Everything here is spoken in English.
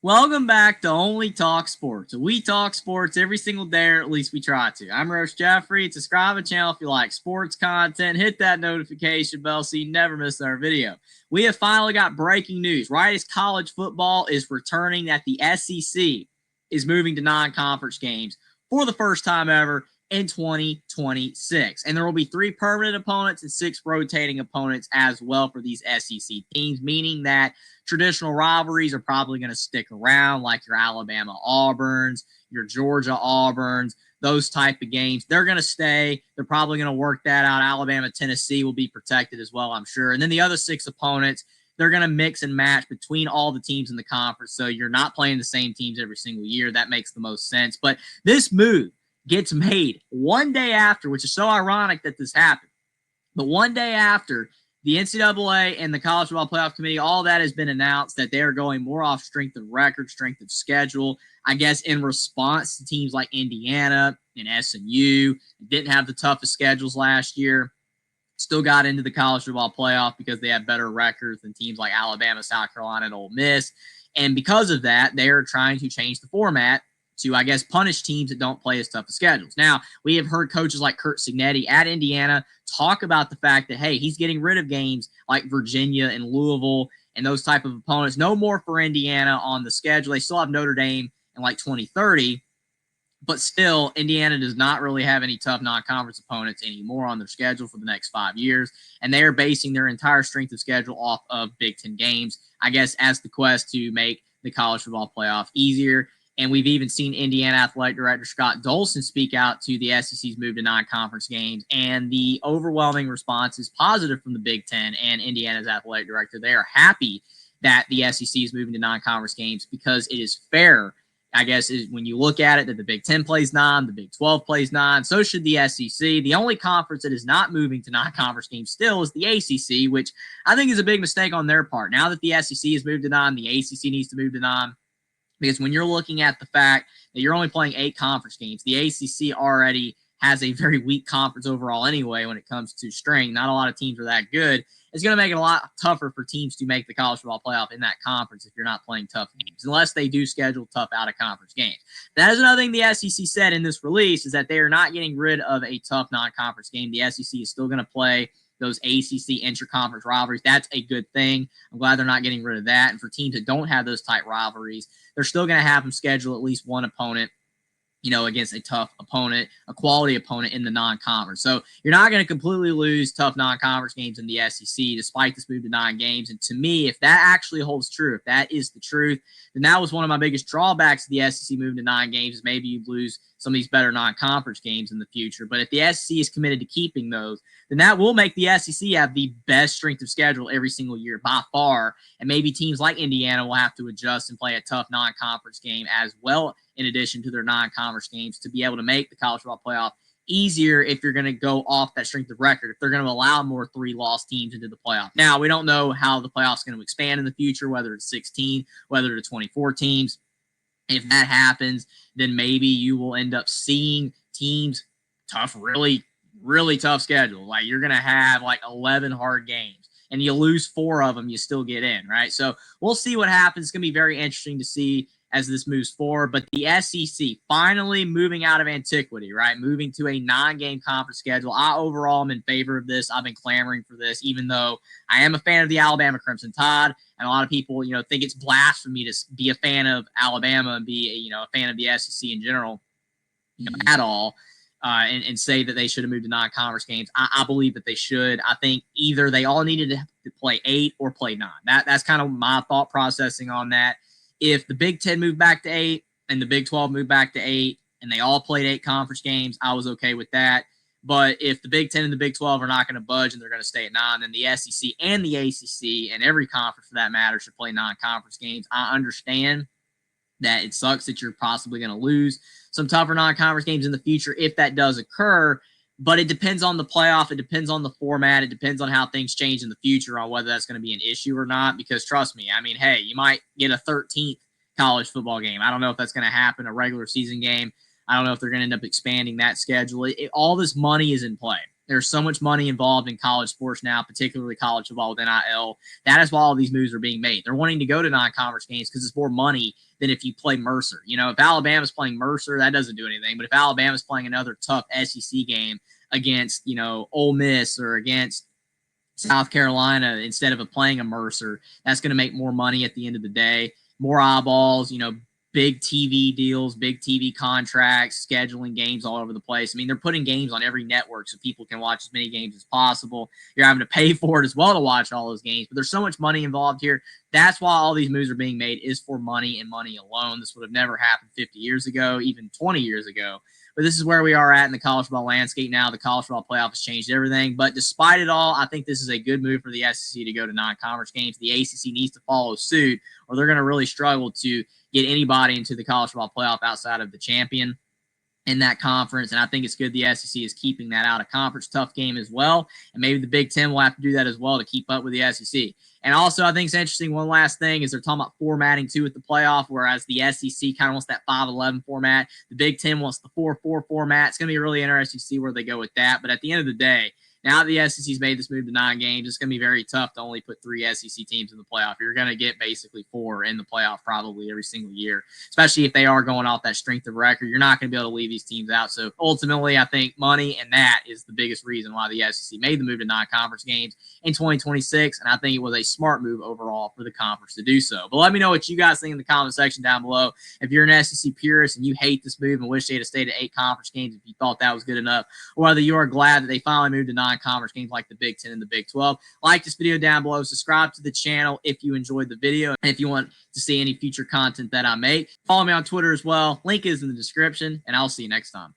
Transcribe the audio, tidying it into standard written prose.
Welcome back to Only Talk Sports. We talk sports every single day, or at least we try to. I'm Roche Jeffrey. Subscribe to the channel if you like sports content. Hit that notification bell so you never miss our video. We have finally got breaking news. Right as college football is returning, that the SEC is moving to non-conference games for the first time ever in 2026. And there will be 3 permanent opponents and 6 rotating opponents as well for these SEC teams, meaning that traditional rivalries are probably going to stick around, like your Alabama Auburns, your Georgia Auburns, those type of games. They're going to stay. They're probably going to work that out. Alabama, Tennessee will be protected as well, I'm sure. And then the other 6 opponents, they're going to mix and match between all the teams in the conference. So you're not playing the same teams every single year. That makes the most sense. But this move gets made one day after, which is so ironic that this happened. But one day after the NCAA and the College Football Playoff Committee, all that has been announced that they are going more off strength of record, strength of schedule. I guess in response to teams like Indiana and SMU, didn't have the toughest schedules last year, still got into the College Football Playoff because they had better records than teams like Alabama, South Carolina, and Ole Miss. And because of that, they are trying to change the format to, I guess, punish teams that don't play as tough as schedules. Now, we have heard coaches like Curt Cignetti at Indiana talk about the fact that, hey, he's getting rid of games like Virginia and Louisville and those type of opponents. No more for Indiana on the schedule. They still have Notre Dame in like 2030, but still, Indiana does not really have any tough non-conference opponents anymore on their schedule for the next 5 years, and they are basing their entire strength of schedule off of Big Ten games, I guess, as the quest to make the college football playoff easier. And we've even seen Indiana Athletic Director Scott Dolson speak out to the SEC's move to non-conference games, and the overwhelming response is positive from the Big Ten and Indiana's athletic director. They are happy that the SEC is moving to non-conference games because it is fair, I guess, is when you look at it, that the Big Ten plays 9, the Big 12 plays 9, so should the SEC. The only conference that is not moving to non-conference games still is the ACC, which I think is a big mistake on their part. Now that the SEC has moved to 9, the ACC needs to move to 9. Because when you're looking at the fact that you're only playing 8 conference games, the ACC already has a very weak conference overall anyway when it comes to strength. Not a lot of teams are that good. It's going to make it a lot tougher for teams to make the college football playoff in that conference if you're not playing tough games, unless they do schedule tough out-of-conference games. That is another thing the SEC said in this release, is that they are not getting rid of a tough non-conference game. The SEC is still going to play those ACC intra-conference rivalries. That's a good thing. I'm glad they're not getting rid of that. And for teams that don't have those tight rivalries, they're still going to have them schedule at least one opponent, against a tough opponent, a quality opponent in the non-conference. So you're not going to completely lose tough non-conference games in the SEC despite this move to 9 games. And to me, if that actually holds true, if that is the truth, then that was one of my biggest drawbacks of the SEC moving to 9 games, is maybe you lose some of these better non-conference games in the future. But if the SEC is committed to keeping those, then that will make the SEC have the best strength of schedule every single year by far. And maybe teams like Indiana will have to adjust and play a tough non-conference game as well, in addition to their non-conference games, to be able to make the college football playoff easier if you're going to go off that strength of record, if they're going to allow more 3-loss teams into the playoff. Now, we don't know how the playoff's going to expand in the future, whether it's 16, whether it's 24 teams. If that happens, then maybe you will end up seeing teams tough, really, really tough schedule. Like you're going to have like 11 hard games, and you lose 4 of them, you still get in, right? So we'll see what happens. It's going to be very interesting to see as this moves forward. But the SEC finally moving out of antiquity, right? Moving to a 9-game conference schedule. I overall am in favor of this. I've been clamoring for this, even though I am a fan of the Alabama Crimson Tide. And a lot of people, think it's blasphemy to be a fan of Alabama and be, a fan of the SEC in general, at all. And say that they should have moved to non-conference games. I believe that they should. I think either they all needed to play 8 or play 9. That's kind of my thought processing on that. If the Big 10 moved back to 8 and the Big 12 moved back to 8 and they all played 8 conference games, I was okay with that. But if the Big 10 and the Big 12 are not going to budge and they're going to stay at 9, then the SEC and the ACC and every conference for that matter should play non-conference games. I understand that it sucks that you're possibly going to lose some tougher non-conference games in the future if that does occur, but it depends on the playoff. It depends on the format. It depends on how things change in the future on whether that's going to be an issue or not, because trust me, I mean, hey, you might get a 13th college football game. I don't know if that's going to happen, a regular season game. I don't know if they're going to end up expanding that schedule. All this money is in play. There's so much money involved in college sports now, particularly college football with NIL. That is why all these moves are being made. They're wanting to go to non-conference games because it's more money than if you play Mercer. You know, if Alabama's playing Mercer, that doesn't do anything. But if Alabama's playing another tough SEC game against, you know, Ole Miss or against South Carolina instead of playing a Mercer, that's going to make more money at the end of the day. More eyeballs, you know, big TV deals, big TV contracts, scheduling games all over the place. I mean, they're putting games on every network so people can watch as many games as possible. You're having to pay for it as well to watch all those games, but there's so much money involved here. That's why all these moves are being made, is for money and money alone. This would have never happened 50 years ago, even 20 years ago. But this is where we are at in the college football landscape now. The college football playoff has changed everything. But despite it all, I think this is a good move for the SEC to go to non-conference games. The ACC needs to follow suit, or they're going to really struggle to get anybody into the college football playoff outside of the champion in that conference. And I think it's good the SEC is keeping that out of conference. Tough game as well. And maybe the Big Ten will have to do that as well to keep up with the SEC. And also, I think it's interesting. One last thing is they're talking about formatting too with the playoff, whereas the SEC kind of wants that 5-11 format. The Big Ten wants the 4-4 format. It's going to be really interesting to see where they go with that. But at the end of the day, now the SEC's made this move to 9 games, it's going to be very tough to only put 3 SEC teams in the playoff. You're going to get basically 4 in the playoff probably every single year, especially if they are going off that strength of record. You're not going to be able to leave these teams out. So ultimately, I think money and that is the biggest reason why the SEC made the move to non-conference games in 2026. And I think it was a smart move overall for the conference to do so. But let me know what you guys think in the comment section down below. If you're an SEC purist and you hate this move and wish they had stayed at 8 conference games if you thought that was good enough, or whether you are glad that they finally moved to non-conference games like the Big Ten and the Big 12. Like this video down below. Subscribe to the channel if you enjoyed the video. And if you want to see any future content that I make, follow me on Twitter as well. Link is in the description, and I'll see you next time.